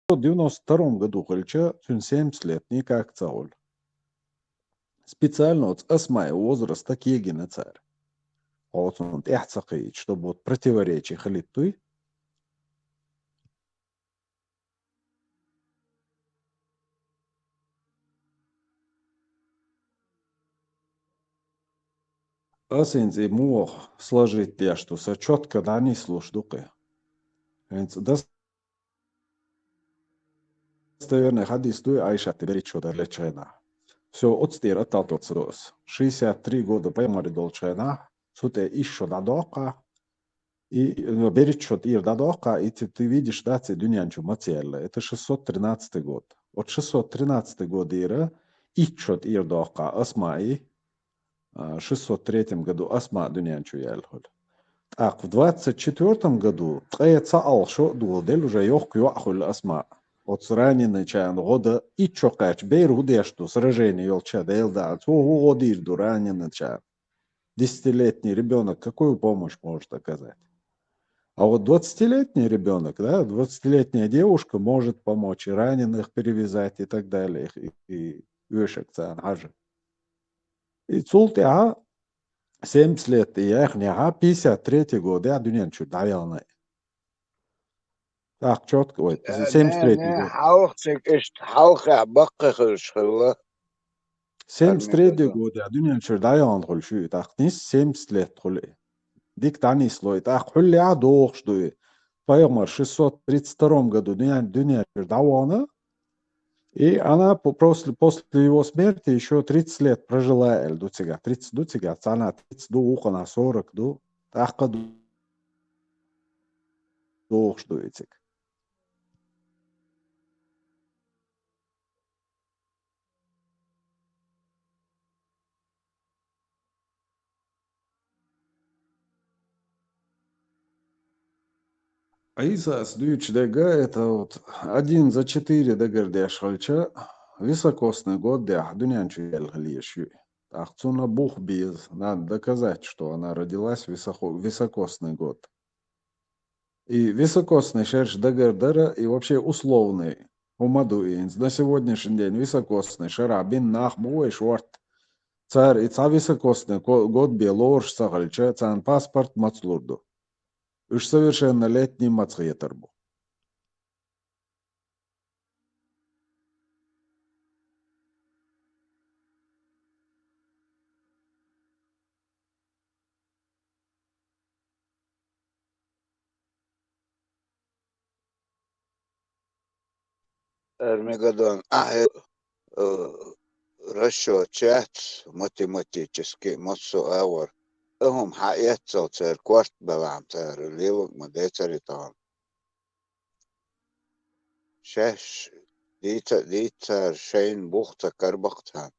1992 году хольча 70 лет никак цауль. Специально вот осмай возраст такие геноцар. Вот он эхцакает, чтобы вот противоречие халитуй. Асензи мух сложить я, что сочетка да не слушдуки. Достоверный хадис туй Айша теперь что-то лечена. Все отстир отталкиваться рос. 63 года поймали долчена. Суте еще дадока. И берет что ир дадока, и ты видишь, да, ты дунянчу мацелла. Это 613 год. От 613 года ира, и что ир дока, асмаи, 603 году асма дунянчу ялхоль. Так, в 24 году, тается алшо дуодель уже йох кюахуль асма. От раненый чан года и чокач, бейр гудешту, сражение елча, дейл да, цугу годирду раненый чан. 10-летний ребенок какую помощь может оказать? А вот 20-летний ребенок, да, 20-летняя девушка может помочь и раненых перевязать и так далее. И вешек цан и цултя 70 лет, и я их не 53 год, я дунен чуть давил. Так, четко, ой, نه 73 نه год. حاوخك اشت حاوخة بقخش خلا 73 год, я дунен чуть давил, хол шу, так, нис 70 лет, холи. Дик тани слой, так, холи а дох, что и. Поемар, в 632 году дунен чуть давил, и она после его смерти еще 30 лет прожила Эль Дуцига. 30 Дуцига, она 30 ду, ухана 40 ду, так, дох, что этик. Аиса Сдуич Дега это вот 1 за 4 дегардеш хальча високосный год да дунянчу ялгалиешью. Ахцуна бух без. Надо доказать, что она родилась в високосный год. И високосный шерш дегардера и вообще условный. Умадуинс. На сегодняшний день високосный шарабин нах буй шорт. Царь и ца високосный год белорш сахальча цан паспорт мацлурду. Уж совершеннолетний мацхетербу. Эрмегадон расчет математический мацуавар هم حقيقة صوتير كوارت بلعم تار الليوك مديتر طان شاش ديتر شين بوختا كربختان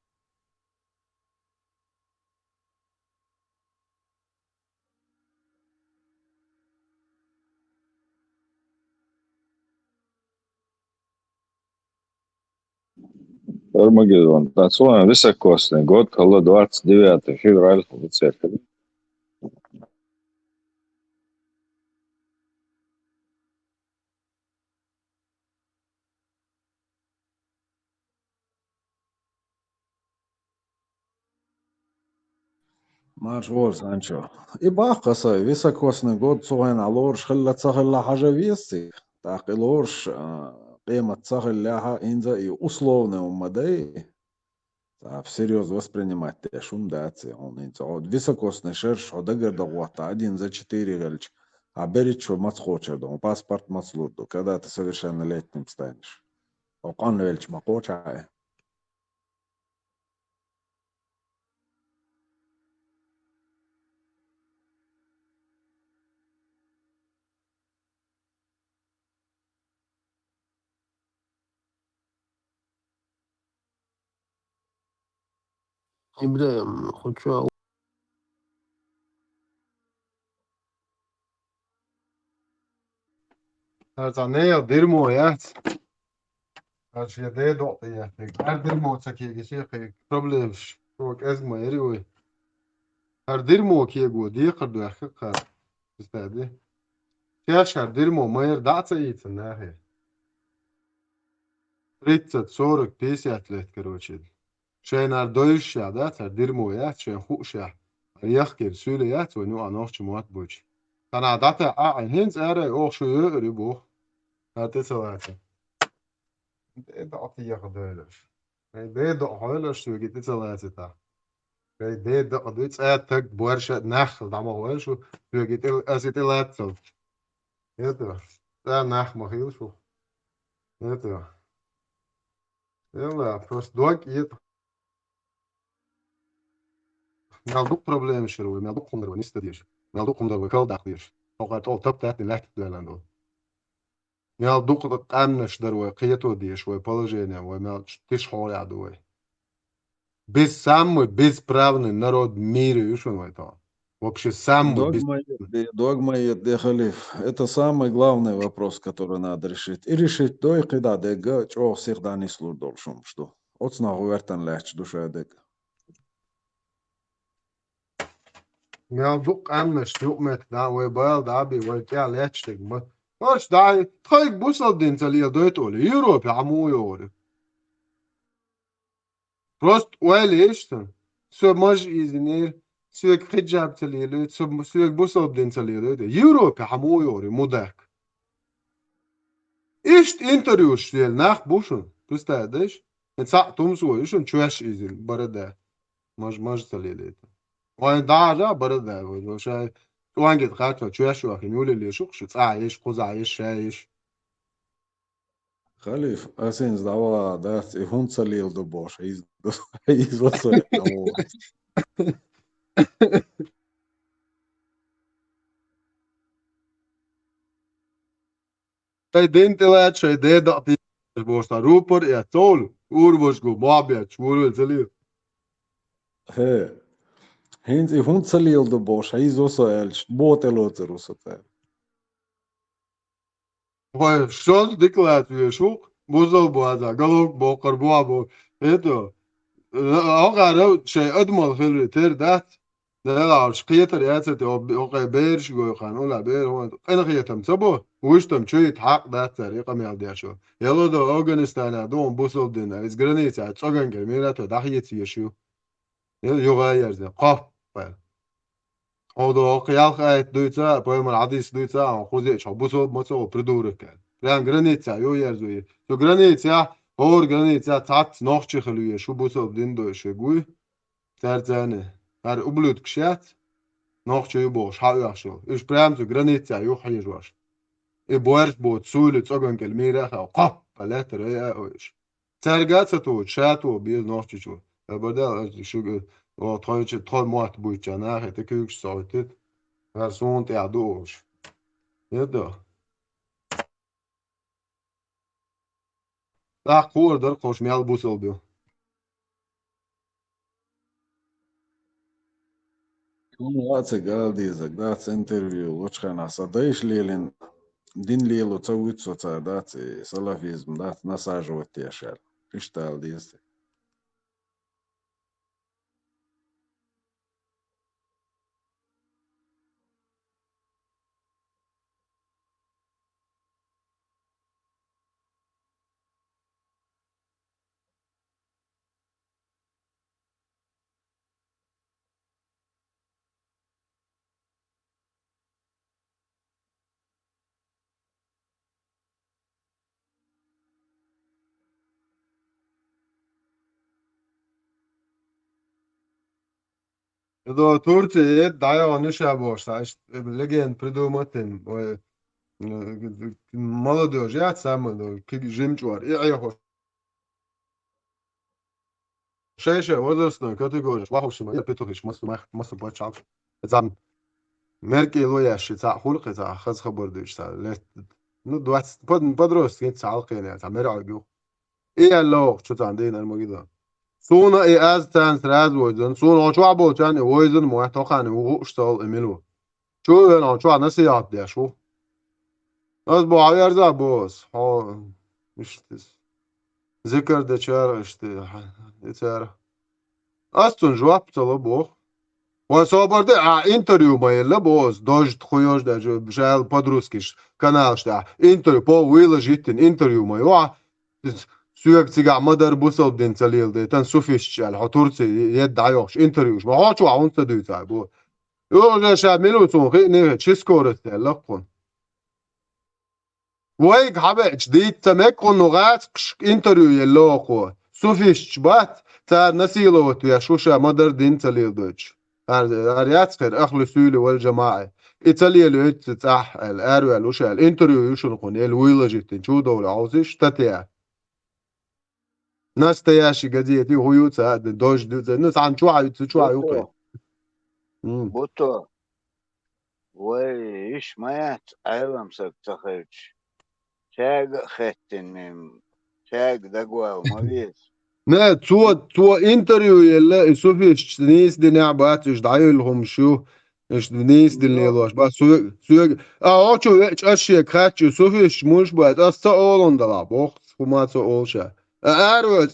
Армагеддон. Танцуем високосный год, коло 29 февраля в церкви. Марш ворс, анчо. И бахкаса, високосный год цуган алорш хилла цахилла хажа весы. Так и лорш قيمة цахилляха инза и условный уммадай. Всерьез воспринимать те шумдации. Он инца. Вот високосный шерш, одагер дагуата, 1 за 4 гальч. А берет что мацхочер дом, паспорт мацлурду, когда ты совершеннолетним станешь. Окан вельч макочай. Ибраим, хочу Tanzania dirmo ya. Aşıya doğru ya. Her dirmo çekiyor geçiyor. Problem çok ezma yeri. Her dirmo ki bu diye kadar hakika istedi. Her dirmo mayır daha iyi tane. 30, 40, 50 лет, короче. Шейнар дойшя, да, цар дирмоя, шейн хуша. Яхкер сюлеят, ну анохч муат буч. Канадата хинц эре ох шуе рибо. Hadi salata. Det är jag döler. Det är då håller så gitt salata ta. Det är då det är tag borsch nach da ma hol så du gitt asit lat så. Det där nach ma hil så. Det يلا просто دوك يت مالدوك problem شروي مالدوك قمر ونستديش مالدوك قمر وكال داخليش اوقات او تب تحت لاك دولندو مالدوك قامنش دروي قيتو ديش وي положение وي мал тиш холя дуй без самый бесправный народ в мире ушел это вообще самый Догма де халиф. Это самый главный вопрос, который надо решить. И решить то, и когда дега, чего всегда не служил, что. Отсна гувертан легче душа дега. مالدوك قامنش يومت دا وي بايل دا بي وي تاع لاتشتك ماش دا تخيك بوصل دين تالي دويتو يوروب عمو يوري Просто уэлэштэн. Сө мож изинер сүйек хиджаб талиэлэ сүйек бусоб дэн талиэлэ Европе хамуйори мудак. Ишт интервью штел нах бушун. Представляешь? Это тумсу ишун чуэш изин барада. Мож талиэлэ. Ой да барада. Вообще туангет хатва чуэш вахин улеле шукш цаиш кузаиш шаиш. Халиф, асен сдавала, да, и он целил до Боша, из оцеля. Taj dintelēt šai dēdātī būs tā rūpari, ja colu, urvošgu, mābiet, švurul celīl. He, hins i hun celil do Boša, iz oceļ, botelocer oceļ. Vai šos diklēt viešuk, buzalbāzā, galuk, bokar, boabo, eto. Augā šai admal hilri tir dāt. ده قيتر ياسة أوقي بيرش جو خان ولا بير هو أنا قيتم سبوا وشتم شيء حق ده طريقة ما يلدي شو يلا ده أفغانستان دوم بوسل دين إز جرانيتا تسوغن كميرة تداخيت يشو يلا يغير ده قف بل هو ده قيال خايت دويتا بيوم العديس دويتا خوزي شو بوسل مصو بدورك كان لأن جرانيتا يو يرزوي شو جرانيتا هو جرانيتا تعت نخشة خلوية شو بوسل دين دويش جوي ترتانه Ar ublut kşat, nohçayı boş, hayyaşlı. İş premtu granitsa yok hayırvaş. Boers bot suylu tsogan kelmira ha qap palater ya oş. Sergatsa to chato bir nohçuçu. Burada şu o toyçu toy muat bu cana hete kök sautet. Var son te doş. Yedo. Da qordar qoşmayal busoldu. Лаце галдизак, дац интервью, лучхана садаиш лелин, дин лелу цауицу ца, дац салафизм, дац насаживать тешер. Иштал дизы. Do Turcije daje oni šaboš, znaš, legend prидуматен, молодежь, я сам, как жемчуар, я хош. Шеша, возрастная категория, вахушима, я петухиш, массу бачал. Зам, мерки лояши, ца хулки, ца хаз хабардыш, ца, ну, 20, подростки, ца алкины, ца мерагю. И аллах, что там, дейна, الموجودة. سونا ای از تنس راز ویدن سونا چوا بودن ویدن محتاقن و اشتغال امیلو چو نه چوا نسیات دیشو از با عیار زبوس ها işte ذکر de çare işte yeter astun cevap tala bu و صابرده اینتریو مایل باز داشت خویش در جل پادروسکیش کانالش در اینتریو با ویل جیتن اینتریو مایو سويك تيجا مدر بوصل دين تليل دي تن سوفيش على حطورتي يد عيوش انتريوش ما هو شو عون تدوي تعبو يو شاملو تون نيه تشيسكورت لقون ويك حبا جديد تمكن نغات انتريو يلوقو سوفيش بات تا نسيلو يا شوشا مدر دين تليل دوتش اريات خير اخلي سولي والجماعه ايطاليا اللي تتاح الارو الوشا الانتريو يشنقون الويلجيتين شو دولة عاوزش تتيا ناس تياشي قديتي هو تساعد دوج ناس عن شو عيوقي بوتو ويش مايت عالم سبتخرج شاق ختن شاق دقوا ومبيز نا تو انتريو يلا سوفيش نيس دي نعبات ايش دعيلهم شو ايش نيس دي نيلوش بس سو اوچو اشي كاتشو سوفيش مش بعد استا اولون دلا بوخت وما تو اولشا ارو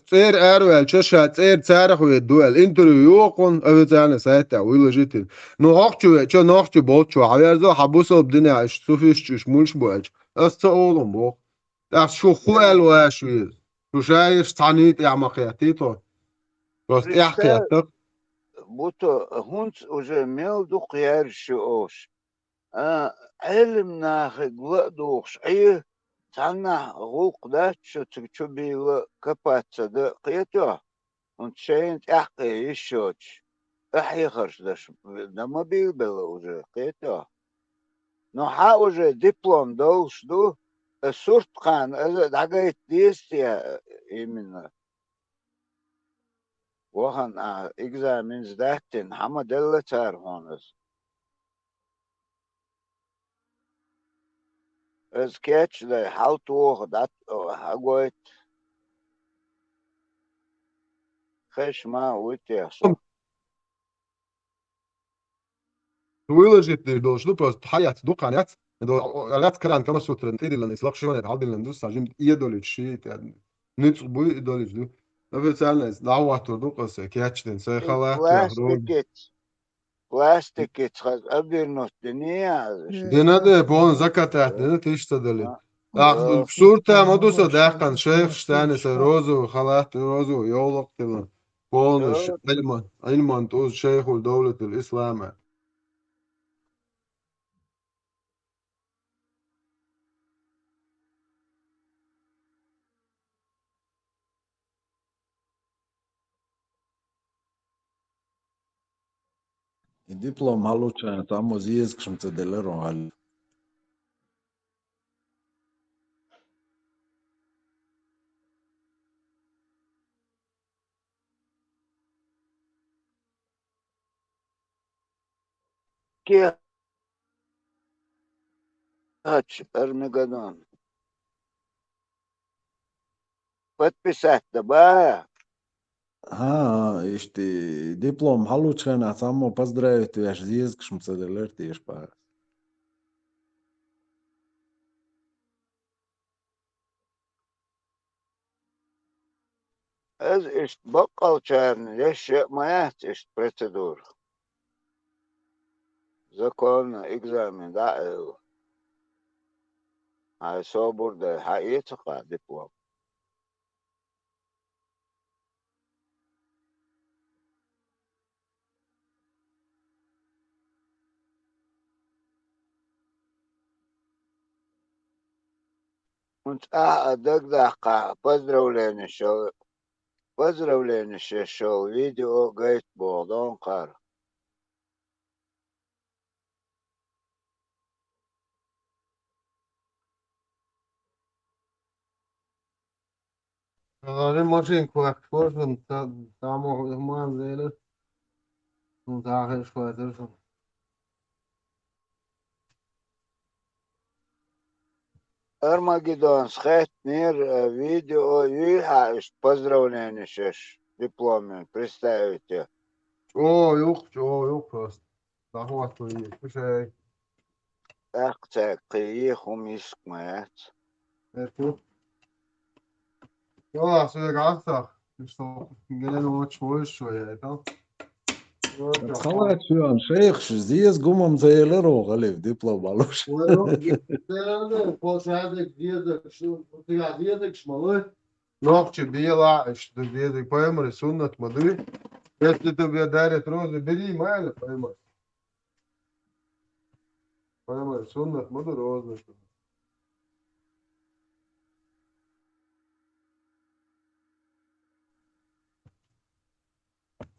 تشا تاريخ الدول انتريو يوقن ابتانا ساعتها ولا جيتين نوخچو چو نوخچو بوچو عيازو حبوسو بدنا ايش سوفيش مش بعد استا اولون بوخ ده شو خوال واشويز شو شايف تعنيت اعمقياتيتو بس رشتا احكياتك بوتو هونت уже ميل دو قيار شوش علم ناخد دوخش ايه تانا غوق ده شو تكتو بيلا كباتsa ده قيتو انت شاين احقي يشوش احي خرش ده ما بيبلا уже قيتو نو حا уже диплом долш ду сурт قان دعقايت ديستيا именно وهن examens داتن حما دلة تار هونس از كاتش ده حالت وغ دات هاقويت خش ما ويتيحصو выложить должны просто حيات دو قنات رات كران كما سوتر تيري لان اسلاق شو عاد لان ساجم يدول شيء نت بو يدول دو ابتانا دعوات دو قصه كاتشتن سي خلات يا رو بلاستيكيت خز أبيرنوت دنيا دينا ده بون زكاة دينا تشتدل صورته ما دوسا داقن شيخ شتاني سي روزو خلات روزو يولق تلن بونش علمان توز شيخ دولة الإسلام الدبلوم هالوچا تامو زيز كشمت دلرو هال كي هاتش أرمغدون подписать да ишти диплом халучана тамо поздравить яш зиз кшмт делер тиш па از اشت بقل چارن ليش ما اشت процедур закон экзамен да هاي صبر ده حقيقة диплом كنت أدق поздравление شو فيديو قيت بوضون قار غالي ماشين كواك فورس تامو همان زيلر متاخر شوية ترسم Армагеддон схайт мир видео ишт поздравление шеш дипломе представите او يوق просто захват твои слушай اقتا قيخم يسكمات это يلا سويك عصا что قلنا ماتش وش شوية это خلات شو شيخ زيز قومم زيلرو غليف دبلوم هالوچ получается где-то что ты одеток шмалы نوقش بيلا إيش تبي بايمر سنة مدري بس تبي دايرة روز بدي ما له بايمر سنة مدري روز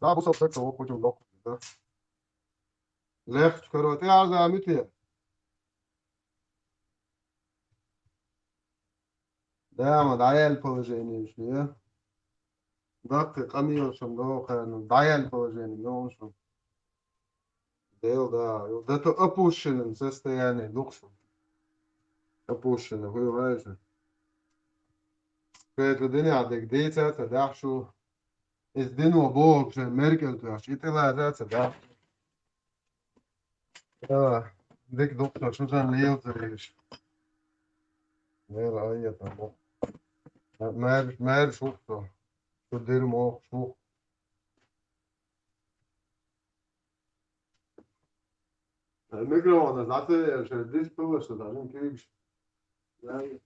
لا بص أفكر هو كوجو لوك لفت كروتي عاوز أعمل ده دعاية البروجيني شوية دقق أمي وشمدو خان دعاية البروجيني يوم شو ده تو أبوشن سيستي يعني دوكسو أبوشن هو رايش كانت الدنيا عندك ديتا تداح شو الدين وبوك شو ميركل تداح إتلا ذات تداح ديك دكتور شو كان ليو تريش غير أي تمام مال شوفته شو دير مو شو الميكرو أنا زعلت عشان ديش بوش تدعين كيش لا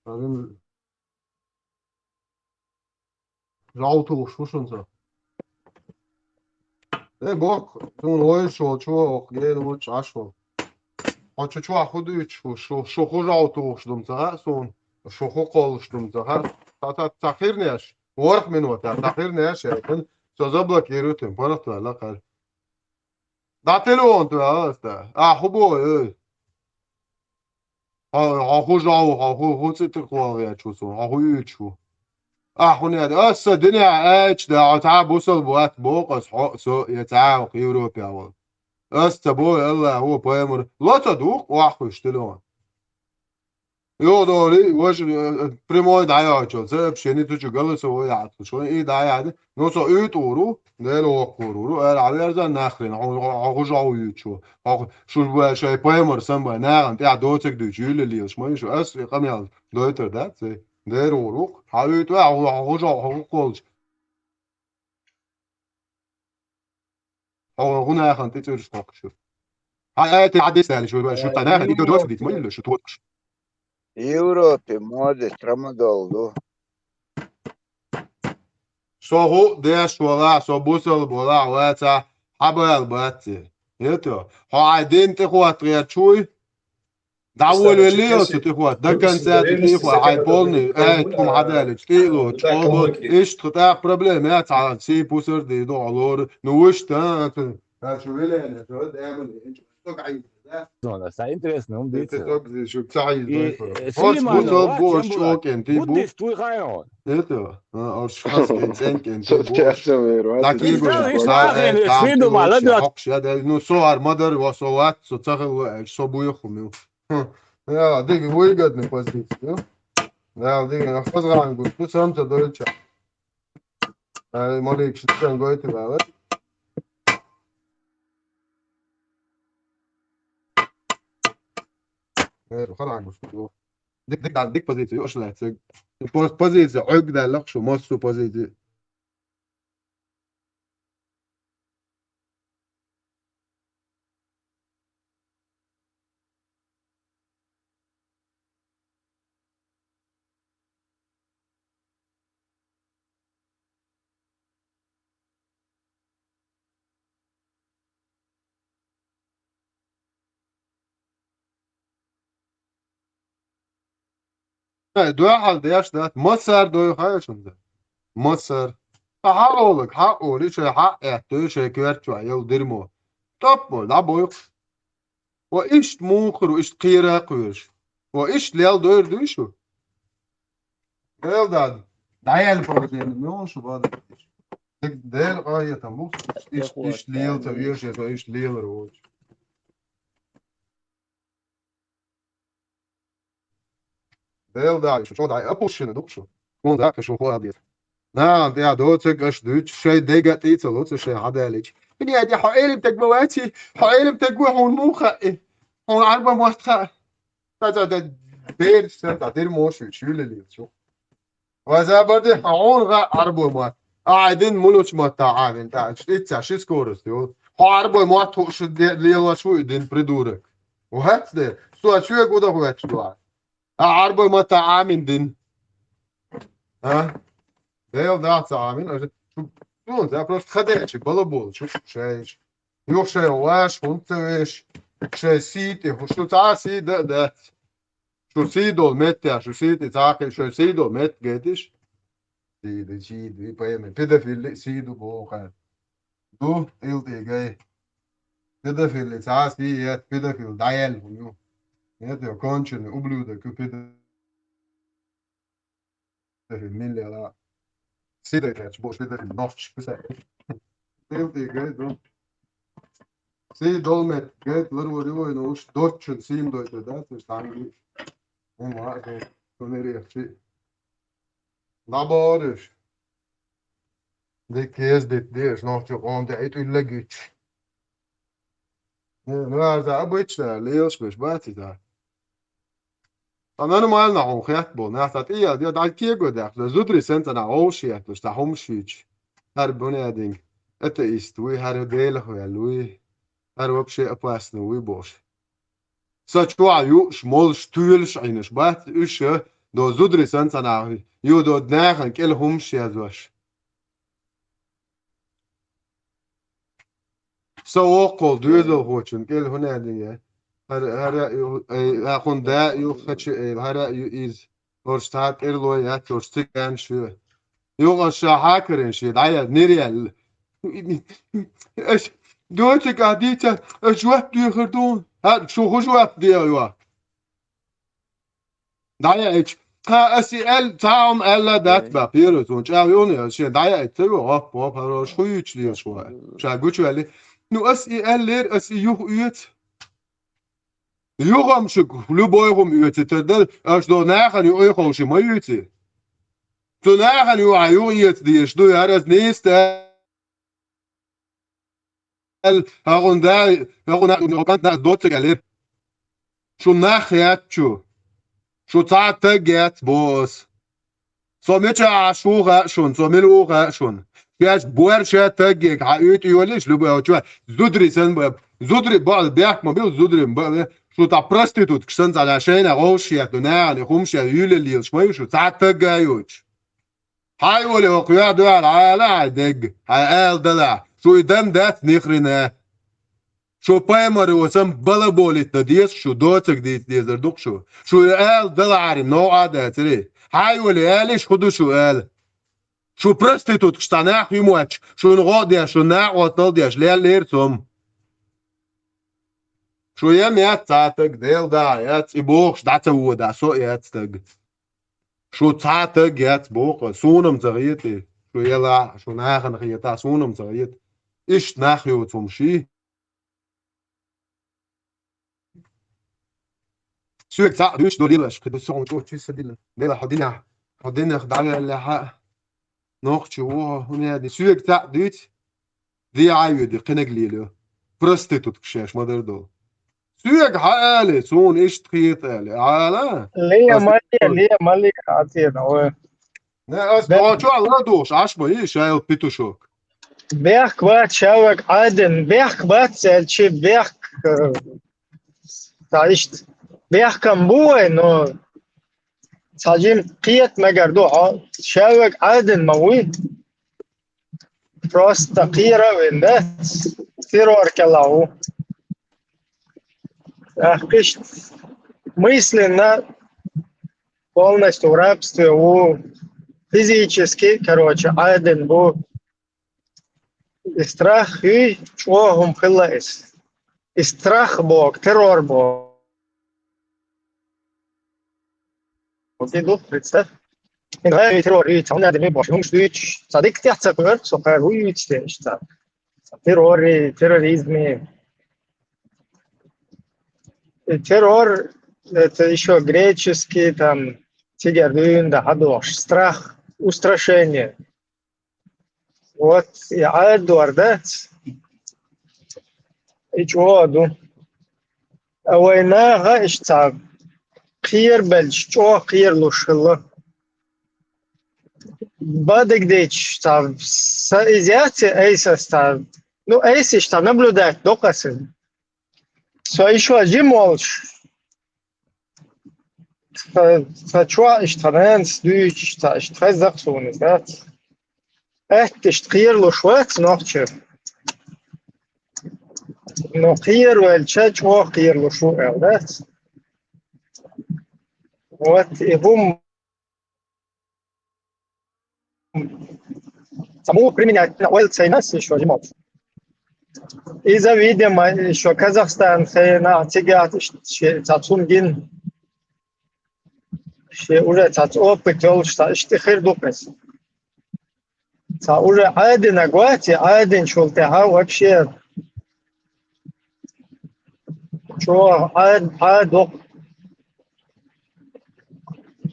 بعدين رعوته شو شنطة إيه بوك تون هوي شو جيل وش عشرة حتى شو أخذ شو خو رعوته شدم تها سون شو خو قال شدم تها تأخير نيش ورق من وقت تأخير نيش يعني سأزبلك يروتين فرط لا قال ده تلون تو هسته أخبو إيه أخو جاو أخو تتقوى يا شو سون أخو يشوف أخوني هذا الدنيا إيش ده تعب وصل بوقت بوقس حق سو يتعاوق يوروبي أول بوي الله هو بايمر لا تدوق وأخو يشتلون يو دوري وش بريمو دعاية أشل زب شيني تجو جلس هو يعطل شو إيه دعاية هذا نوصل إيه تورو ده لو قرورو العبي أرزان ناخرين أخو جاو يشوف أخو شو شيء بايمر سامبا ناعم تاع دوتك دجيل اللي يسمعي شو أصلي قميص دوتر ده زي ده روك حبيت أخو جاو أخو قولش أو هنا خان تيجي شوك شوف هاي تعدي سهل شو شو تناها دي دوت دي تميل شو توتش يوروبي مودة ترامدول دو شو هو ديش ولا شو بوصل ولا واتا حبل باتي يتو عايدين تخوة غير شوي دعول اللي تخوة ده كان ساعة تخوة هاي بولني تقوم عدالك تيلو تشوبو ايش تقطع بروبليم يا تعال سي بوسر دي دولار نوش تا شو ولا شو اعمل انت تقعد Está interessante, Te dice. toc de şu çay I Hoş Sulimano, bu boş Čemburat, çok enti bu. Budis, tu rajon. Eto. Hoş hasken senken Co ti ti ja boş. sam verovati Daki da boş Istan, ćeš istan, tam svidu ti malo hoş da ya hoş ya da no so armadar wa so wat so tsakh so bu yokhum. Ya dik bu igad ne pozicijo. Ya dik na fazran bu tu sam ta dolça. Ay mali kişiden goyti var. Evet, خلاص bu. Dik pozicijo hoş la. Pozicijo عقده لخشو مو pozicijo. دو حال دیاش داد مصر دو خواهشون ده مصر حق اولك حق اولي شي حق احتو شي كوارت شوية ودرمو طب بول عبو وإيش مونخر وإيش قيرة قويش وإيش ليال دور دوشو ليال داد دعيال فوزين ميون شو بعد دير غاية تموس إيش ليال تبيش إيش ليال روج ديال داعي شو داعي أبوشين دوشو كون ذاك شو خو هدير نعم يا دوتك اش دوت شي ديجا تيتا لوت شي عدالك بني ادي حقيلم تجمواتي حقيلم تجمع ونوخه هون عربة موخه تا دير سنتا دير موشو شو اللي شو وذا بدي حون غا عربة مو قاعدين ملوش ما تعال انت اتسع شي سكورس يو عربة مو توش ليلا شو دين بريدورك وهات ده سو شو يقول ده هو شو عربي ما تعامل دين ها ديل ده تعامل شو ده просто ходячий балабол شو شايش يوش شاي واش هونتش شاي سيتي شو تعسي ده شو سيدو مت شو سيتي تعقل شو سيدو مت جيتش سيدو سيدو يبقى كده في سيدو بوقا دو إلتي جاي كده في اللي تعسي كده في الدايل ونيو يا كونشن أبلو ده كده في الميل لا سيدو كاتش بوش كده في النوش بس إلتي جاي دو سي دولمت جيت لرو ريو نوش دوتشن سيم دوت ده تستعمل وما ده كونيري شيء لا بارش ده كيس ده snart jag om det ett yllegit nu är det обычно леешь бать да нормально он хят был на тат и я да кего да зутри сента на оуши то что хомшич har bunading это ist we har del хвалуй har вообще опасно we бош сачва ю шмол штүлш айнш бат үш до зутри сента на ю до днахен кел хомши азваш سوق دوزو هوچن كل هنا دي هر خون دا يو خش هر يز ورستات إرلو يا تورستيكان شو يو شاكرين شي دايا نيريال اش دوتك عديتا اش وقت يخردون ها شو خوش وقت دي يوا دايا اش ها اسئل تاعم الا دات بابيرو جاويوني شي دايا اتلو هوب هوب شو يچلي شو شا گوچ ولی nu SEL'ler SEUH ut. Югам шик любойгум үтетедер аш до нахан ю ойхоши маюти. То нахан ю аюет диш до ярас несте ال هاغون كانت دوت قالت شو ناخيات شو تعتقت بوس سوميتش شو شون سوميلو شون كاش بورشة تجيك عيوت يوليش لو شو زودري سن زودري بعض بيحكي ما بيو زودري شو تاع بروستيتوت كشتنز على شيء غوش يا دنيا خمش يول اللي شوي شو تاع تجايوش هاي ولا وقيا دول على دق هاي دلع شو يدم دات نخرنا شو بايمر وسم بلا بولي تديس شو دوتك دي زردوق شو دلع عاري نوع ده تري هاي ولا ليش خدو شو شو بروستيتوت كشتناح يموتش شو نغادي شو ناع وطلديش ليرتم شو يم ياتك ديل دا يات يبوخش داتا ودا سو ياتك شو تاتك يات بوخ سونم زغيتي شو يلا شو ناخن غيتا سونم زغيت ايش ناخيو تمشي سوق تاع دوش دوليلاش كده سون تو تشيس ديلا حدينا خدعنا اللي نوختي هو هنا دي سوق تاع دوت دي عايد قنقليلو بروستيتوت كشاش ما دردو سوق حالي سون ايش تخيط على ليه مالي عطينا هو نه از شو على دوش عشبه ايش شايل بيتوشوك بيخ كوات شاوك عادن بيخ كوات سالشي بيخ تعيشت بيخ كمبوه انه ساجيم قيت مقردو شاوك عادن مويد просто قيرة ويندات террор كلاو قشت мысленно полностью в рабстве у физически, короче, один был и страх и чего хилаис. И страх бог, террор бог. Вот иду, представь. И говорю, террор, и там надо мне больше. Ну, что ич, садик тяться пер, сухая уйти, что террор, терроризм. Террор это еще греческий, там, тигердун, да, хадош, страх, устрашение. Вот, и Эдуард, да? И чего, ну? А война, гаишта, кир бельч, чего кир лушила? Бадик дейч, там, изяти, эйсас, там, ну, эйсиш, там, наблюдать, доказы. Все еще один молчь. شو اشتغلت دوش اشتغل زخون ذات اشتغير له شوات نوخش نوخير والشات وخير له شو ذات وات هم سمو применять ойл цейнас еще жмот إذا видим شو казахстан خينا تيجات تاتسونجين شيء уже تات опыт что اشتخير دوبس уже один агуати один шултеха вообще что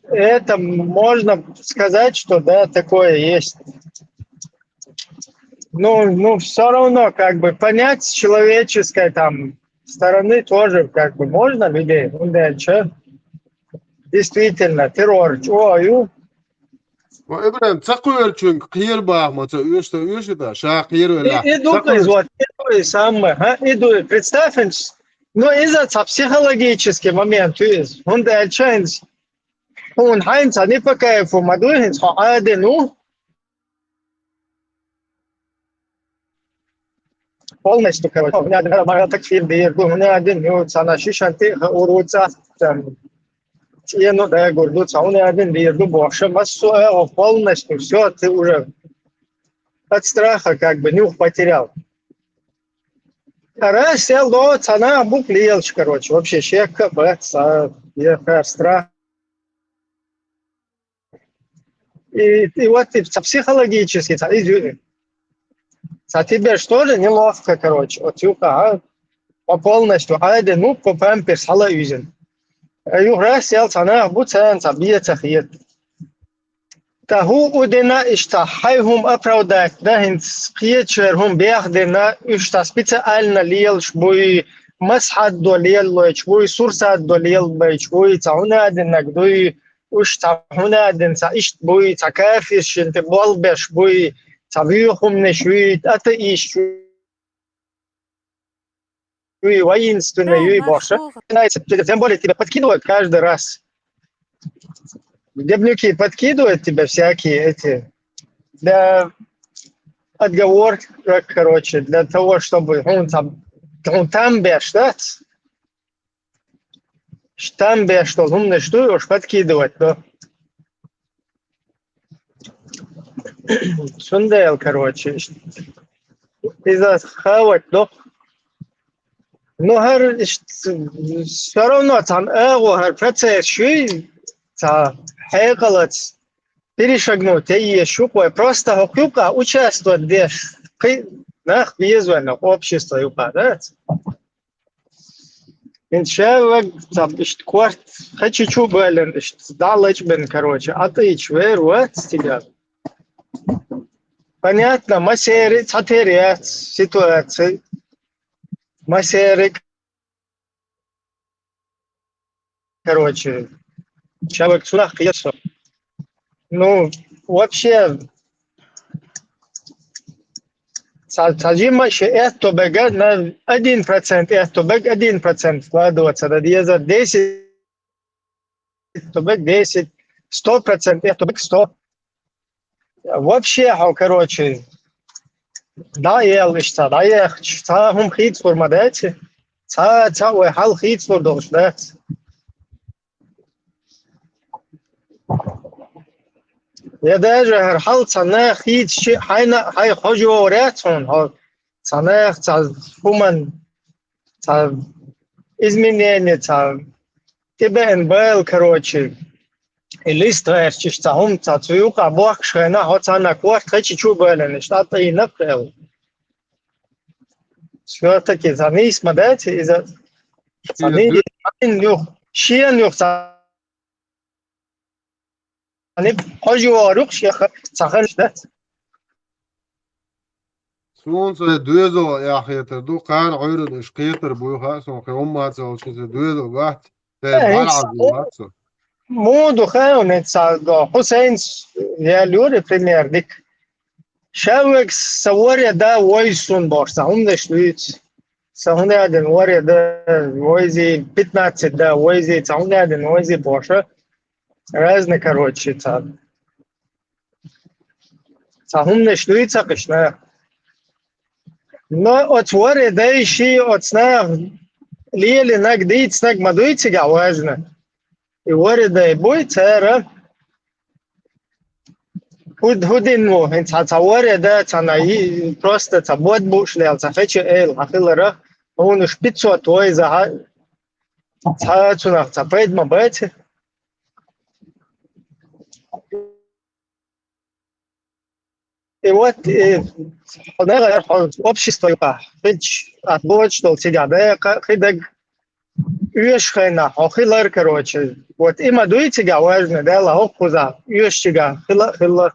это можно сказать, что да, такое есть. Ну, все равно, как бы, понять с человеческой там стороны тоже, как бы, можно людей. Ну, дальше. Действительно, террор. Чую. İbrahim çakıyor çünkü kıyır bakmasa üyüşü da şakir öyle. Иду самое, иду, представь, ну, из-за психологический момент, он дальше, он Heinz не по кайфу, мадуин, ну, полностью, короче, у меня так фильм бирду, у меня один минут, она шишанты, уруца, там, ну, да, гордуца, у меня один бирду, больше, массу, полностью, все, ты уже от страха, как бы, нюх потерял. Раз сел до цена, буклеешь, короче, вообще, щека, бэца, страх. И вот ты психологически, тебе что же неловко, короче, вот юка, полностью, ну, по памперс, хала юзин. Раз сел цена, буцен, бьется хит. Таху удена ишта хайхум оправдать, да, хитчерхум бехдена, ишта специально лил, шбуй масхад долил, шбуй сурсад долил, шбуй цауна денагдуй, уж هنا دن سعيش بوي تكافيش انت بالبش بوي تبيهم نشويت أتيش شوي воинственный юй больше. Тем более тебя подкидывают каждый раз. Дебнюки подкидывают тебя всякие эти для отговорок, короче, для того, чтобы он там бешдать. Штамбе, что умный что уж подкидывать, то сундел, короче, из-за хавать, то ну, все равно там процесс шуй, хекалец, перешагнуть, и щупай, просто хокюка участвовать здесь, нах визуально общество юка, да? Иншаллах, там, кварт, хочу блин, далеч бен, короче, а ты чвер, вот, тебя. Понятно, масери, цатерят, ситуации, масери, короче, человек сунах, ясно. Ну, вообще, Саджима ще это бега на 1%, это бег 1% вкладываться, да где-то 10, то бег 10, 100%, это бег 100. Вообще, короче, да, я лишь да, я хум хит формадете, ой, хал хит формадешь, да. Я даже хал цана хит хай хожу орятон, цана хуман изменение, тебе НБЛ, короче, и листваешь, чисто хум цуюка бокшена, цана кварт, хочу блин, что-то и напрел. Все-таки за ней смотреть, из-за ней шиен юх они хожу шех сахар да. Солнце дуэзо яхетер ду кан ойрын ишкетер буйха сон кеммат солнце дуэзо гат те баразу Моду хаунеца до Хусейн я люре пример дик шавек саворя да войсун борса умдеш луч сауна один воря да войзи 15 да войзи сауна один войзи борша разные, короче, هم شلويتsa قشنا но от воре да ищи от сна лили наг дит снаг мадуйте гаважна и воре да и бой цера худин во инца воре да цана и просто цабот бушлел цафече эл ахилара он шпицо той за цацуна цапед мабете и вот общество хоть отбор что тебя да хоть Uurschijna, heel короче. Вот има дуйте важно, да, лаохуза, ууршига, хила.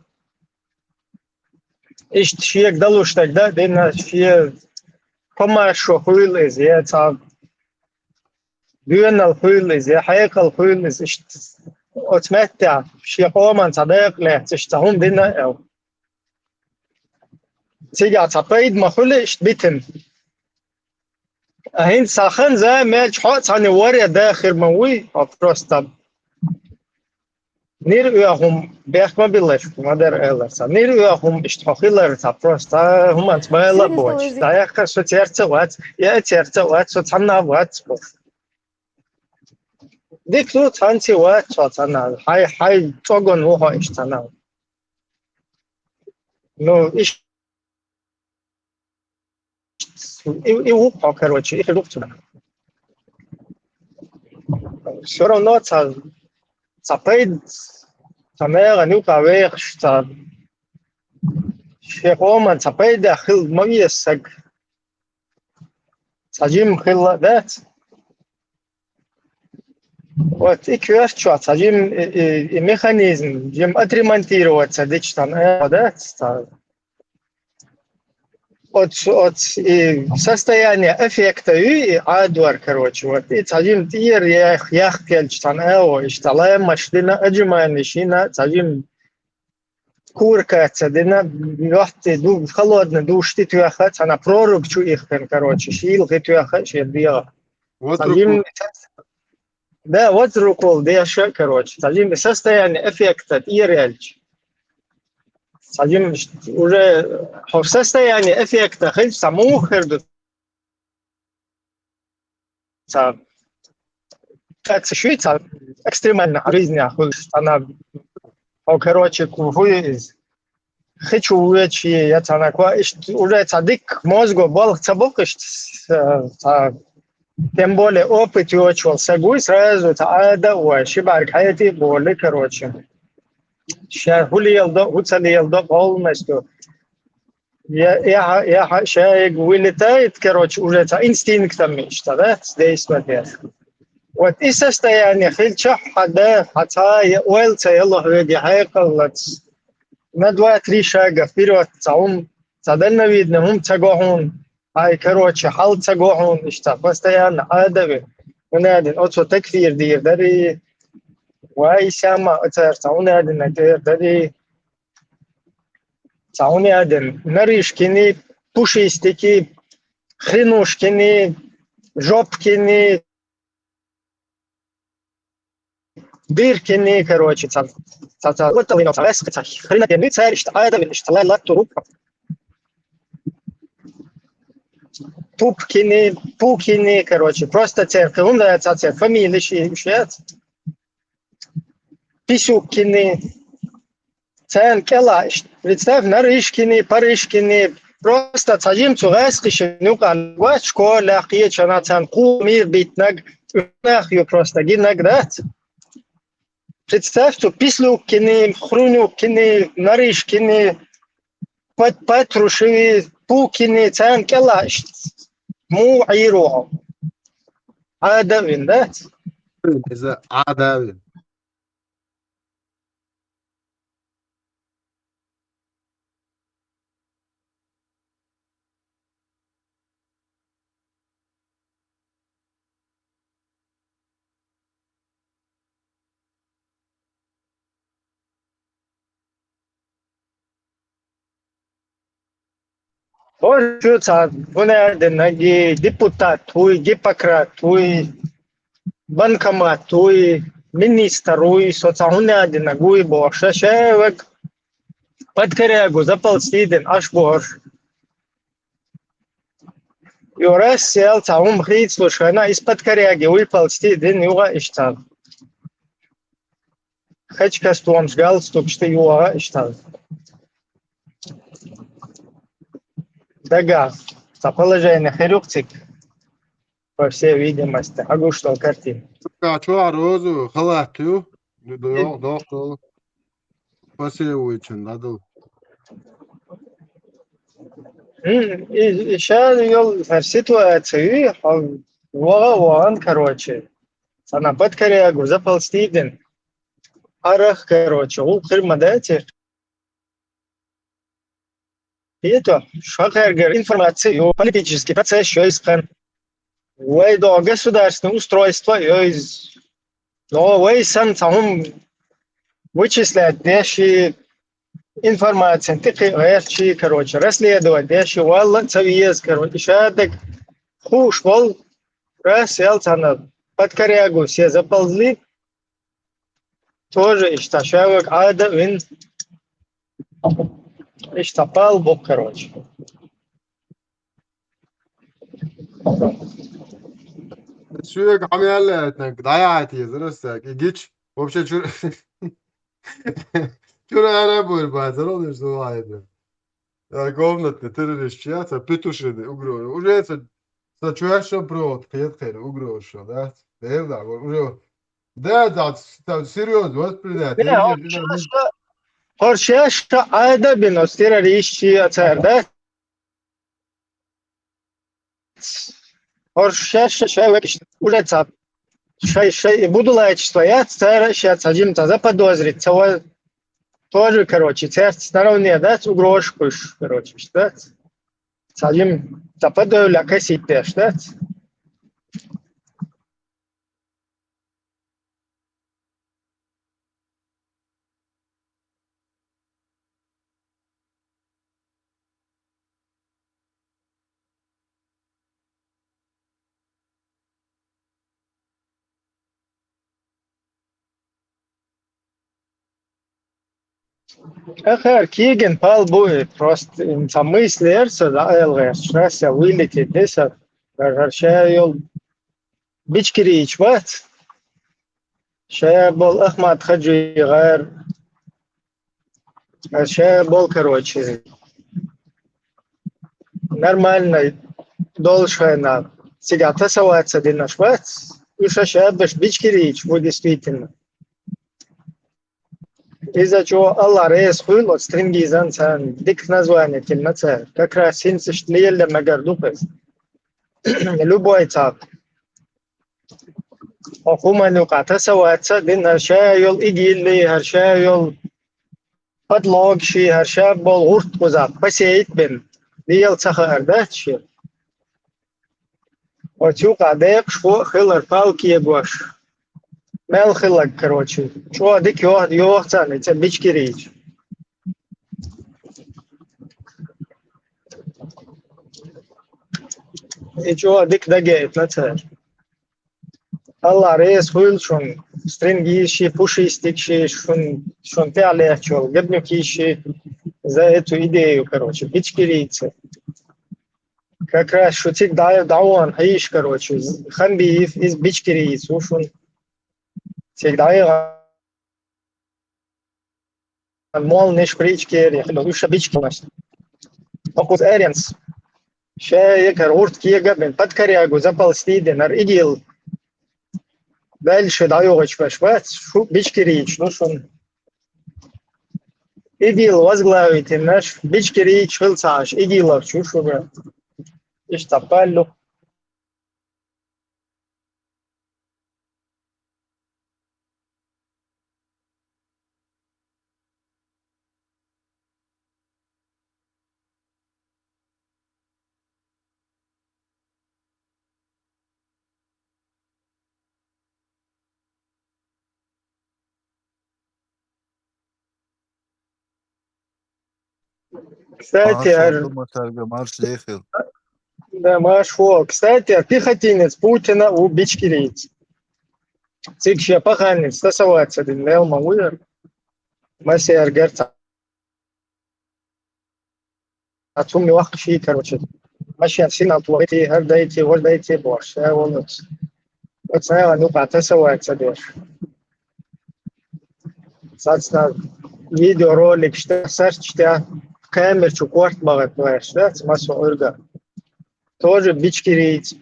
Ишт шиек далуш тогда, дена шие комашо хуйлез, я ца дюнал хуйлез, я хайкал хуйлез, ишт отметя, шие коман цадекле, ишт цахум дена эл. Тига цапейд махуле ишт битен. هين ساخن زي ما حط ثاني ورا داخل موي просто نيرهم بيخ ما بيلش ما در إلس نيرهم اشتخيلر تا просто هم أنت ما لا بوش دا يا كسر تيرتوات يا تيرتوات سوتنا وات ديك لو تانتي وات سوتنا هاي توغن هو اشتنا نو إيش إيه короче إيه لوكتنا все равно цапейд цамера нюка вех что шехома цапейд ахил мовиесаг цажим хилла дат вот и кверчу цажим и механизм жем отремонтироваться дичтан дат от состояния эффекта и адвар, короче, вот и цадим тир ях кельчтан эо, ишталаем машдина аджиман ишина, цадим курка цадина, вахты ду холодно душти тюаха, цана проруб чу их pen, короче, шил тюаха шедия. Цадим да, вот рукол деша, короче, цадим состояние эффекта и реальч. Садим уже в состоянии эффекта, хоть саму херду. Это Швейцар экстремально жизнь, она, короче, хочу увечь, я цана уже цадик мозгу был цабокаш, тем более опыт учил, сагуй сразу, ада, ой, шибарк, хайти боли, короче. هولي يلدق هوتسالي يلدق полностью я шаек вылетает короче уже это инстинктами что да действует вот и состояние хильча хада хата я уэлца ялlah веди хайкалат на 2-3 шага вперед цаум цадально видно هم цагохун ай короче хал цагохун что постоянно адаве ونادن اوتو تكفير دير دري واي سما تعوني ادن نتير دادي تعوني ادن نريشكني пушистики хренушкини жопкини дыркини короче вот это вот это хрена не царишь а это что ла туруп тупкини пукини короче просто церковь он да церковь фамилия швед Писюкины, Ценкела, представь, Нарышкины, Парышкины, просто цадим цугайскиши, нюка, вот школа, киечана, цанку, мир битнаг, нахью просто, гинагдат. Представь, что Пислюкины, Хрунюкины, Нарышкины, Патруши, Пукины, Ценкела, му айру. Адавин, да? إذا عادة Вот что депутат, твой Гиппократ, твой банкомат, твой министру социальная динагуй бошка шевек подкорягу запалстиден аж бош. Юрас сел цаум хрит слушана из-под коряги выпалстиден юга иштал. Хачка стуамс галстук что юга иштал. Дага. Положение хирургцик по всей видимости. Агу что картин. Kaço rozu halatı doktor pasiyev için adı. Сейчас в ситуации вон, короче, она под корягу заполстиден. Арах, короче, у хирмадете. И это шахергер информацию, политический процесс, что искан. Вейдо государственное устройство, но вейсан там вычислять вещи, информация, такие вещи, короче, расследовать вещи, валла цавиез, короче, шаток, хуш, вол, расселцана, под корягу все заползли, тоже ишташавок, ада, вин, иштапал бог, короче. Sürekli ameliyat etmek, dayak yazırsak, geç. Вообще чура бой базар, он же бывает. Комнатный террорист, петушины, угрозы. Уже это чуяшо брод, хед, угроза, да? Да, уже. Да, серьезно, воспринять. Хоршешка айда бинос террористи ацерда. Хоршешка шевек уже цап. Шей буду лечь стоять, цера сейчас один то заподозрить. Тоже, короче, церковь наравне, да, угрозку, короче, да? Садим заподозрить, косить теж, да? Ага, Киген пал будет просто там мысли эрса, да, элвер, шрася вылетит, деса, гаршая бичкирич, вот. Шая был Ахмад Хаджи Гайр, шая был, короче, нормально, должна сега тасоваться для наш вот, и шая беш бичкирич, вот действительно. Из-за чего Аллах рейс хуйл от стрингизан сан дик название темноца. Как раз синсишт лиелер на гордупес. Любой цап. Окуманю катасаватса дин харшая йол игилли, харшая йол подлогши, харшая бол урт кузак. Посеять бин. Лиел цаха ардачи. Отюк адек шво хилар палки егош. Мелхилак, короче. Что дик йохцан, это бичкирич. И что дик дагет на цель. Аллах рейс хуйл шун стрингиши, пушистикши, шун те олегчил, гебнюкиши за эту идею, короче, бичкирицы. Как раз шутик даун, хаиш, короче, ханбиев из бичкириц, шун. Всегда я мол не шпрички, но уж бички у нас. Окус эренс. Шея карурт киега бен под корягу заползти денар игил. Дальше даю очкашвать, бички рич, ну шун. Игил возглавить наш бички рич вилцаш, игилов чушуга. Иштапаллу. Кстати, Марш заехал. да, Маш, кстати, пехотинец Путина у бичкириц. Cik šie pahānīts, tas savāc arī Nelma Ujar. Mēs ar Gerca. Atumi وقت شيء короче. ماشي عشان أطلعتي هل دايتي ولا دايتي بورش ولا أتصنع نقطة تسوى تصدق صار فيديو رولك شتا سيرش شتا كاميرا شوكورت بغت واش ده ما سو أرجع тоже бичкирит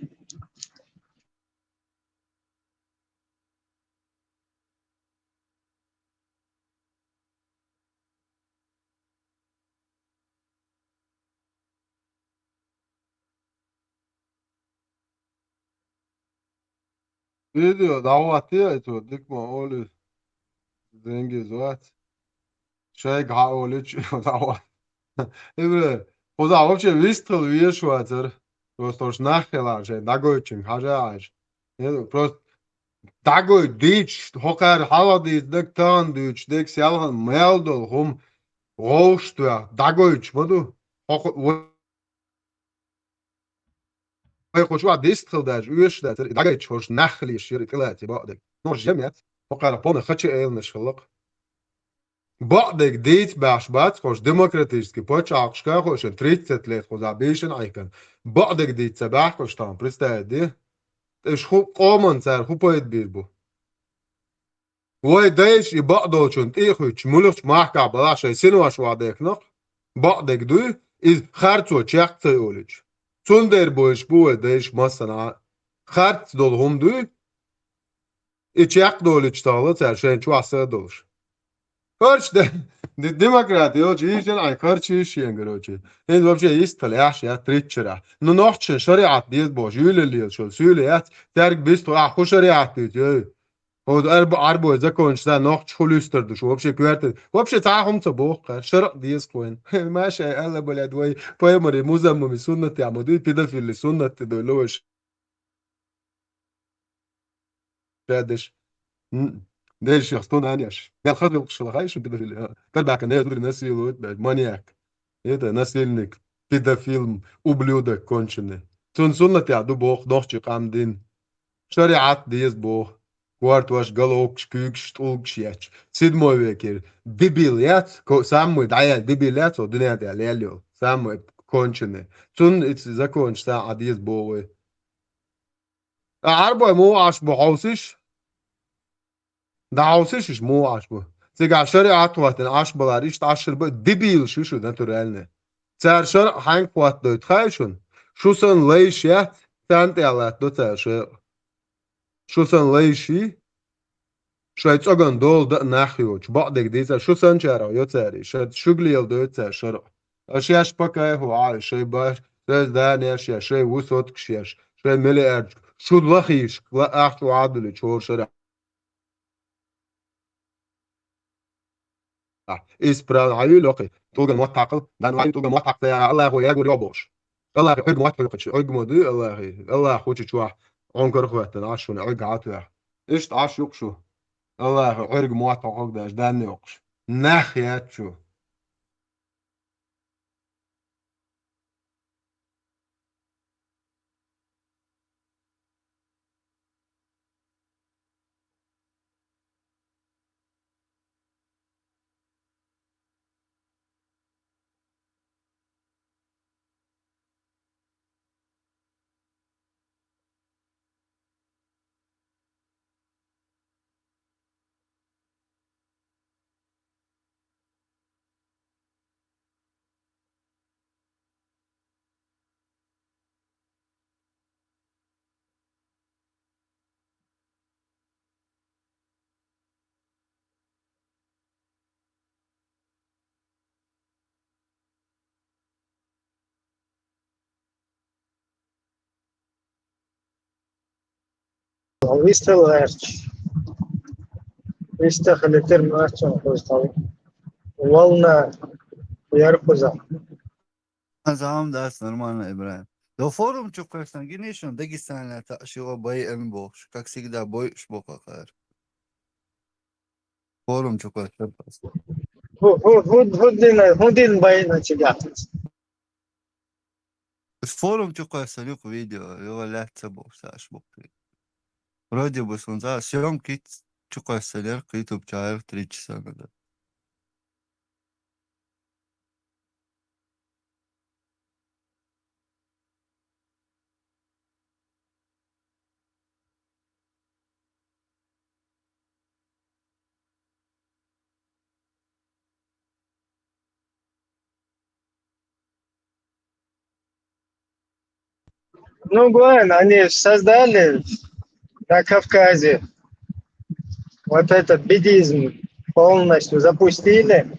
Video davat ya eto dikma oli dengi zvat. Şey ga oli davat. Evre. O da вообще выстрел вешается. Просто уж нахера же дагойчин хажааш. Просто дагой дич хокар халадис дек тан дич дек сялхан мелдол хум роштва дагойч моду. Ой хочва дистрел даж үешдә дагойч хош нахли шир килати бадек. Но жемет. Хокар пон хачи элнеш хлык. Бадек дейт башбат хош демократически почакшка хош 30 лет хозабешен айкан. Бадек дейт сабах хош там представьте. Эш ху комон цар ху поет бирбу. Ой дейш и бадолчун ихуч мулуч махка балаша синуаш вадек нох. Бадек ду из харцо чакцы олич. Цундер бош бу дейш масана харц дол хум ду. И чак долич талы цар шен чуаса долш. Короче, демократия, очень ищен, ай, короче, ищен, короче. Это вообще есть таляш, я тричера. Но ночью шариат нет, боже, юлили, что, сюлият, терк бисту, ху шариат нет, вот арбо, закончится, ночь хулюстер душу, вообще кверты, вообще тахом то бог, шарак дискоин. Маша, элла, блядь, твой, поэмори, музамми, суннати, амуды, педофили, суннати, дойловиш. Шадиш. ليش يخطون انيش قال خذ القشله هاي شو بيدافيل قال باك الناس تقول الناس يلوت مانياك это насильник педофил ублюдок конченый тун суннати аду бог нохчи камдин шариат диез бог кварт ваш галок шкюк штулкшяч седьмой век дебилят самый дая дебилят о дуня да лелё самый конченый тун закончится адиез бог арбой му аш бохосиш Dağılsış mu aş bu. Zegashari atwaten aşbalar iş aşır bu debil şu naturalne. Çarşar hangi kuat döt khayşun. Şusan leyşya tantalat do çarşı. Şusan leyşi şaytsogan dol da nakhyoç. Ba'dek deyse şusan çara yo çari. Şat şugliyel döt çarşar. Aşyaş pakay hu ay şey baş. Söz da ne şey şey usot kşyaş. Şey mele er. Şudlahiş la ahtu adlı çorşara. اسبرا عيل اوكي توجا موثق ده نوعين توجا موثق الله هو يقول يابوش الله يحب موثق اجمد الله خوش شو عنكر خواتنا عشان عقعته ايش عاش يقشو الله عرق موثق ده داني يقش ناخيات شو выстрел арч выстрел терм арч он просто волна яркоза Tamam ders нормально, Ибраим. До форум что конечно, генешон, Дагестан это шего бой эмбо, как всегда бой шбока кар. Форум что конечно. худин байна чига Форум что конечно, люк видео, его ляться бо, саш бо. Вроде бы солнца. Съемки чукасселер, YouTube чаев 3 часа надо. Ну, Гуэн, они создали на Кавказе вот этот буддизм, полностью запустили,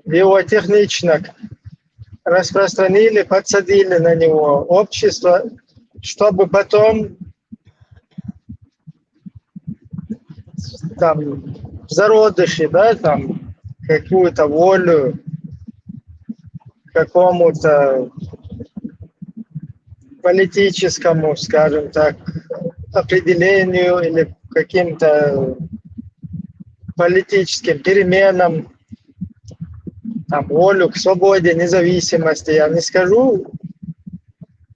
его технично распространили, подсадили на него общество, чтобы потом там в зародыше, да, там какую-то волю какому-то политическому, скажем так, определению или каким-то политическим переменам, там, волю к свободе, независимости. Я не скажу,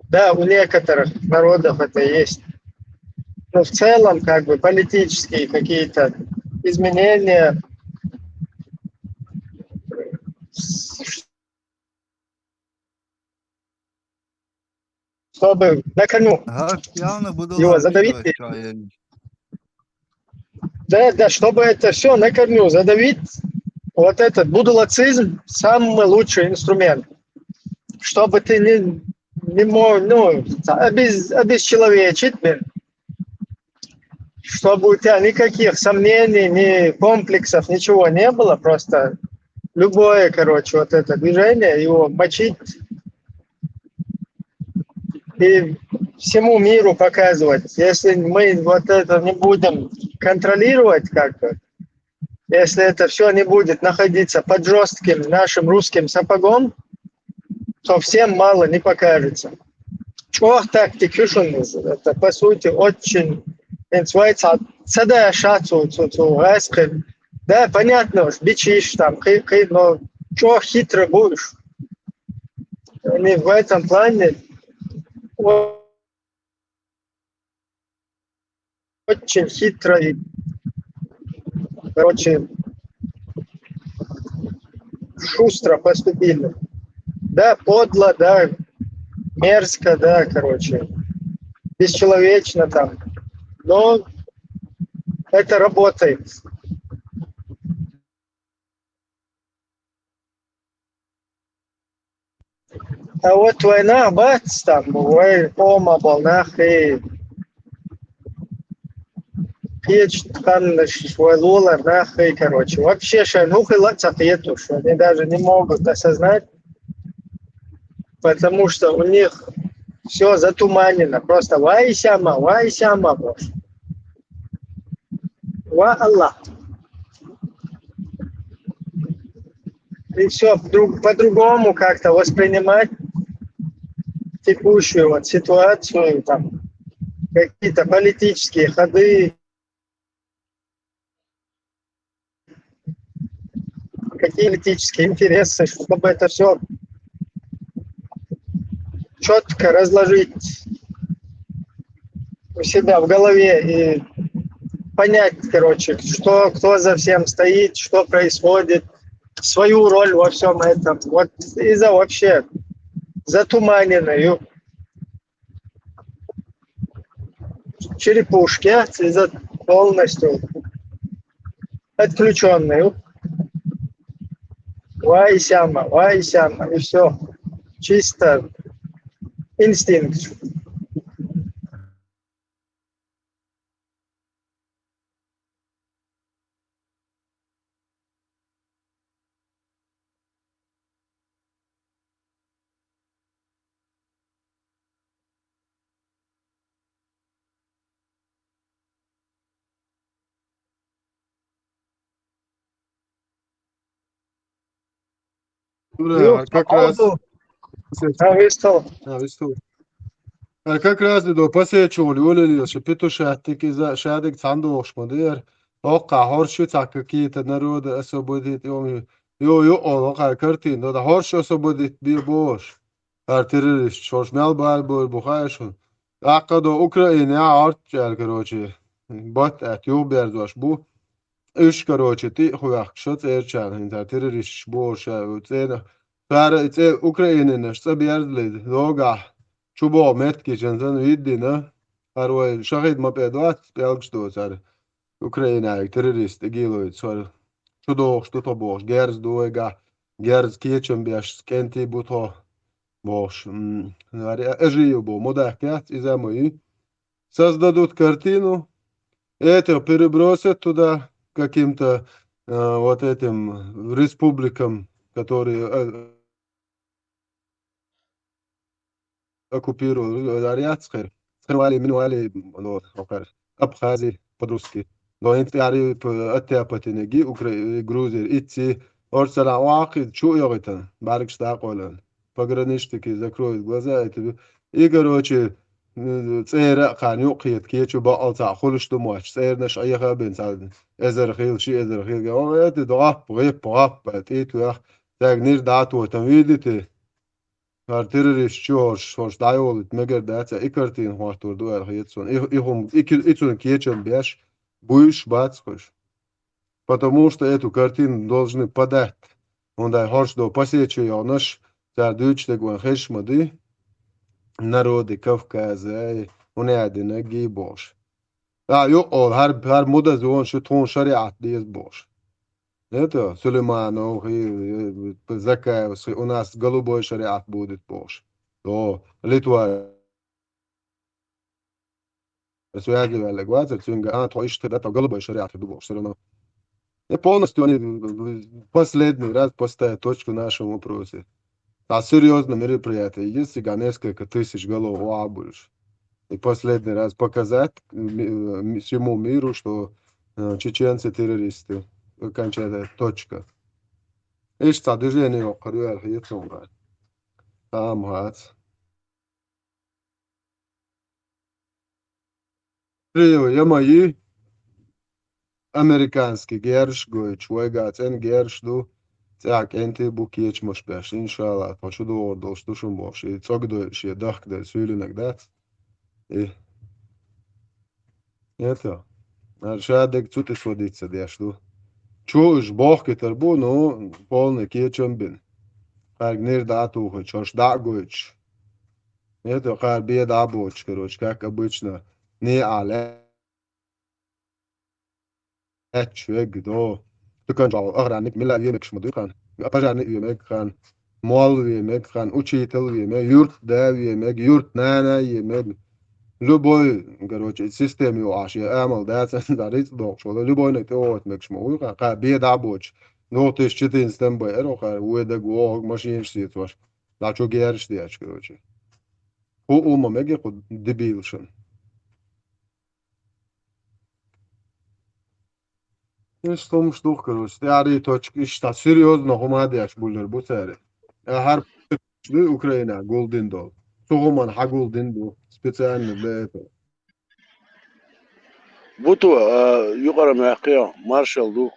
да, у некоторых народов это есть. Но в целом, как бы, политические какие-то изменения, чтобы на кону Ага, явно буду его задавить. чая. Да, чтобы это все на корню задавить, вот этот будулацизм самый лучший инструмент. Чтобы ты не мог, ну, обесчеловечить, чтобы у тебя никаких сомнений, ни комплексов, ничего не было, просто любое, короче, вот это движение, его мочить и всему миру показывать. Если мы вот это не будем контролировать как-то, если это все не будет находиться под жестким нашим русским сапогом, то всем мало не покажется. Чох тактик это по сути очень цада шацу да, понятно, бичишь там, но чё хитро будешь. Они в этом плане очень хитро и, короче, шустро поступили. Да, подло, да, мерзко, да, короче, бесчеловечно там. Но это работает. А вот война, бац, там, ома, волнах, и печь, там, свой лулар, нахуй, короче. Вообще, шанухи лацатету, что они даже не могут осознать, потому что у них все затуманено. Просто вайсяма, боже. Ва Аллах. И все по-другому как-то воспринимать текущую вот ситуацию, там, какие-то политические ходы, какие политические интересы, чтобы это все четко разложить у себя в голове и понять, короче, что, кто за всем стоит, что происходит, свою роль во всем этом. Вот из-за вообще затуманенной черепушки, из-за полностью отключенной. Вайсяма, и все. Чисто инстинкт. Бля, как раз... Как раз до посечули улили, что петушатик из шадик сандуш модер. Ока хоршу так какие-то народы освободит ё ока картин, да хоршу освободит бир бош. Террорист, шош мел бал бухаешун. Akkada Ukraina artçel короче. Bat et yok berdoş bu. Üç короче ti хуяк şot erçel hinter terörist bu şey ötene. Fara ite Ukraina'nın işte bir yerde loga. Çubo met geçen vidine. Arvay şahit ma pedvat pelgsto sar. Ukraina terörist giloit sar. Çudo što to boş gerz doega. Gerz keçen biaş skenti buto boş. Ежию бо модахнят из-за мои создадут картину, это перебросят туда каким-то вот этим республикам, которые оккупировали Аряцхер, Схервали, Минуали, Абхазии по-русски. Но انت عارف اتيابتنجي Грузия идти орсала واقع شو يغتن بارك штаколен пограничники закроют глаза и короче цейра кан юқиет кечу ба алта хулшту мач цейрнаш аяха бен сал эзер хил ши эзер хил га это догап гап тит ва так нир дату тамвидите terrorist George Dajol meger daca ikartin hortur duel hitson ihum итун кечен беш буйш бацхош. Потому что эту картину должны подать. Он дай хорш до посечия наш за дучтег ван хешмады народы Кавказа он ядина гибош. Юқол har мода зон что тон шариат дез бош. Это Сулейманов и Закаев, у нас голубой шариат будет бош. То Литва связывали глаза, цюнга, то ищет это голубой шариат иду бош. Все равно. И полностью они последний раз поставят точку в нашем вопросе. А серьезно мероприятие, если несколько тысяч голов больше. И последний раз показать всему миру, что чеченцы террористы. Окончательная точка. Ишь, движение yok кырыар хыйытсың бар. Там хат. Рио ямаи американский герш гойч вайгацен герш ду так энти бу кеч мош беш иншалла почуду ордол штушун бош и цогдо ши дахкда сүйлүнек дат. И это шадек цуте сводиться дяшту. Чуж бог кетербу, но полный кечен бин. Нир дату хоч да гойч. Это бед абоч, короче, как обычно. Не але чвег до. Ты kan жал аграник мила yemek шмуду kan. Апажарник yemek kan. Mal yemek kan. Учитель yemek. Yurt dev yemek. Yurt nana yemek. Любой, короче, системе аш я амал да дарит док шо любой не то от мек шму ка бед абоч. Но ты читин стембай эроха уеда го машин штит ваш. Да чо герш диач, короче. Ума меги дебилшен. Что штук, короче. Старые точки, что серьезно, хумадяш буллер бусаре. Har Ukraina golden dol. Soğuman ha golden bu. Специально для этого. بوتو يقرا معقيا مارشال دو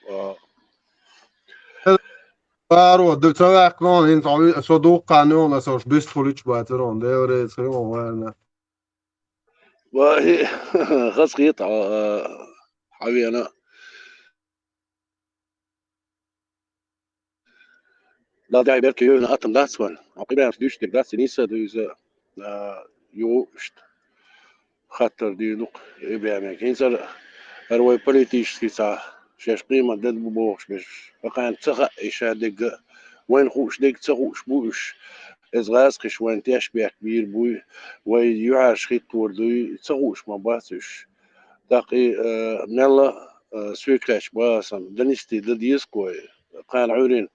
Baro, du tar någon inte så då kan någon en sorts bistfolic bateron. Det är det tror jag. وهي خاص قيطع حبيبي انا لا داعي بركي يونا اتم داسوان عقيبا دوش ديك داس نيسا دوزا يوشت خاطر دي نق ابراهيم كينسر اروي بوليتيش كيسا شاش قيمة دد بوش باش فقان تسخ إشادق وين خوش دق تسخوش بوش از غاسقش وين تشبه كبير بوي ويعاش خيط وردوي تسخوش ما باسش داقي نلا سويكاش باسم دنيستي دد يسكوي قال عورين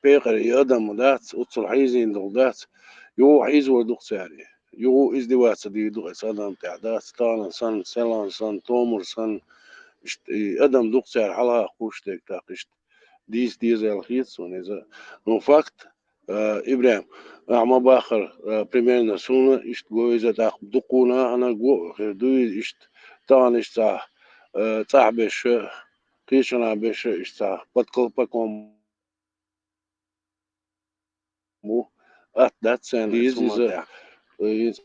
بيقر يقدم دات وتصل حيزين دغدات يو حيز ودق ساري يو ازدواج دي دق صدام تعدات طالن صن سلان صن تومر صن قدم دق سار حلا خوش تك تاقشت ديز الخيط ونزا نو فاكت ابراهيم اعما باخر примерно سونا اشت جويزة تاق دقونا انا جو دوي اشت تان اشت صاح بش قيشنا بش اشت صاح بتقل بكم مو at that sen is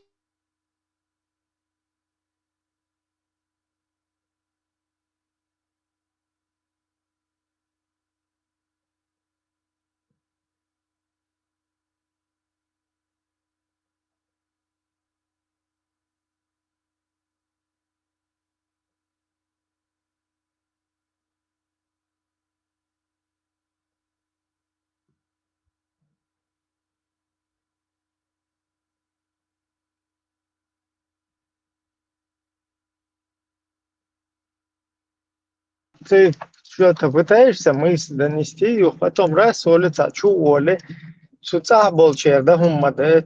ты что-то пытаешься мысль донести, и потом раз, улица, оля, был черда хуммада,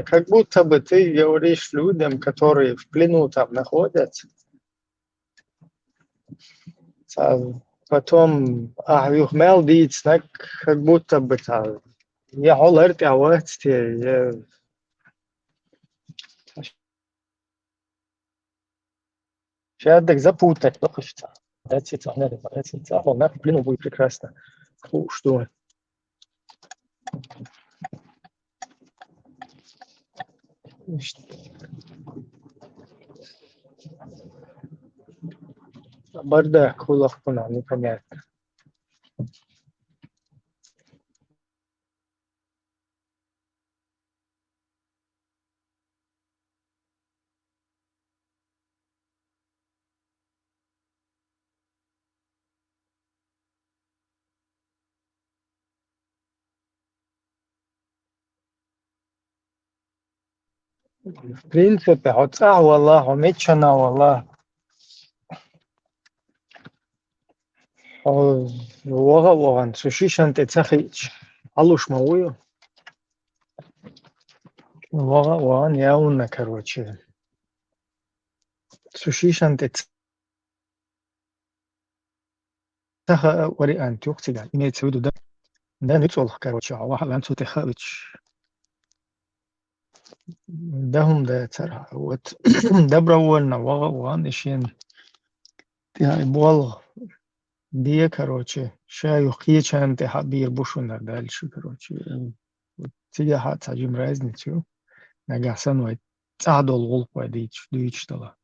как будто бы ты говоришь людям, которые в плену там находятся. Потом, юхмел дицнак, как будто бы там, я холерт, я я Шадок запутать, плохо что. Это надо, это он в плену будет прекрасно. Фу, что? Бардак, хулах пуна, непонятно. В принципе, والله ومتشنا والله وغا سوشيشان تتسخيش алуш маую وغا яуна, короче. Сушишан тетсаха وري антиоксидант имеется в виду, да ницол, короче, واحد عنده تخارج ده هم ده ترى ده برولنا وغا ишен بوال دي, короче, شايو خيچان تحبير بوشونا дальше, короче. Тига хат сажим разницу. Нагасан вай цадол волк вай дичтала.